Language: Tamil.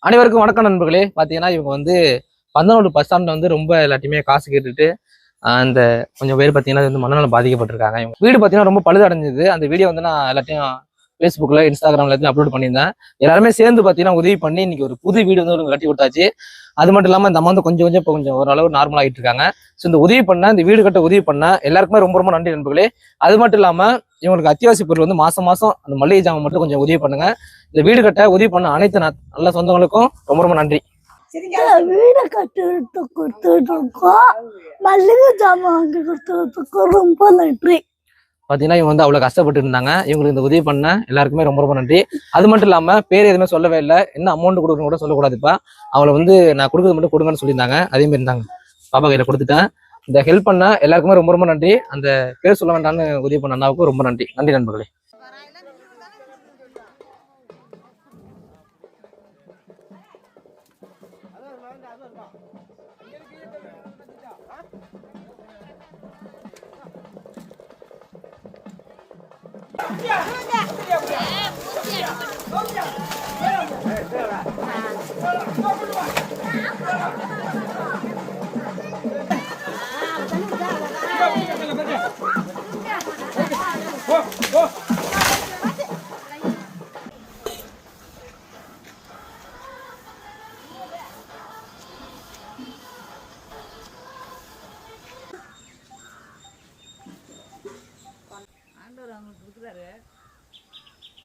அனைவருக்கும் வணக்கம் நண்பர்களே. பார்த்தீங்கன்னா இவங்க வந்து பந்தனோடு பஸ் ஸ்டாண்டில் வந்து ரொம்ப எல்லாத்தையுமே காசு கேட்டுட்டு அந்த கொஞ்சம் பேர் பார்த்தீங்கன்னா வந்து மனநலம் பாதிக்கப்பட்டிருக்காங்க. இவங்க வீடு பார்த்தீங்கன்னா ரொம்ப பழுதடைஞ்சது. அந்த வீடியோ வந்து நான் எல்லாத்தையும் ஃபேஸ்புக்கில் இன்ஸ்டாகிராமில் எல்லாத்தையும் அப்லோட் பண்ணியிருந்தேன். எல்லாருமே சேர்ந்து பார்த்தீங்கன்னா உதவி பண்ணி இன்னைக்கு ஒரு புது வீடு வந்து கட்டி கொடுத்தாச்சு. அது மட்டும் இல்லாமல் இந்த அம்மா வந்து கொஞ்சம் கொஞ்சம் இப்போ கொஞ்சம் ஓரளவு நார்மல் ஆகிட்டு இருக்காங்க. ஸோ இந்த உதவி பண்ண இந்த வீடு கட்ட உதவி பண்ண எல்லாருக்குமே ரொம்ப ரொம்ப நன்றி நண்பர்களே. அது மட்டும் இல்லாமல் இவங்களுக்கு அத்தியாவசிய பொருள் வந்து மாசம் அந்த மளிகை ஜாமான் மட்டும் கொஞ்சம் உதவி பண்ணுங்க. இந்த வீடு கட்ட உதவி பண்ண அனைத்து நல்ல சொந்தங்களுக்கும் ரொம்ப ரொம்ப நன்றி. வீடு கட்டிட்டு கொடுத்துருக்கோம், மளிகை ஜாமான் வாங்கி கொடுத்துருக்கோம், ரொம்ப நன்றி. பார்த்தீங்கன்னா இவங்க வந்து அவ்வளோ கஷ்டப்பட்டு இருந்தாங்க. இவங்களுக்கு இந்த உதவி பண்ண எல்லாருக்குமே ரொம்ப ரொம்ப நன்றி. அது மட்டும் இல்லாமல் பேர் எதுவுமே சொல்லவே இல்லை. என்ன அமௌண்ட் கொடுக்கணும் கூட சொல்லக்கூடாதுப்பா. அவளை வந்து நான் கொடுக்குறது மட்டும் கொடுங்கன்னு சொல்லியிருந்தாங்க. அதே மாதிரி இருந்தாங்க. பாப்பா கையில் கொடுத்துட்டேன். இந்த ஹெல்ப் பண்ண எல்லாருக்குமே ரொம்ப ரொம்ப நன்றி. அந்த பேர் சொல்ல வேண்டாம்னு உதவி பண்ண அண்ணாவுக்கும் ரொம்ப நன்றி. நன்றி நண்பர்களே.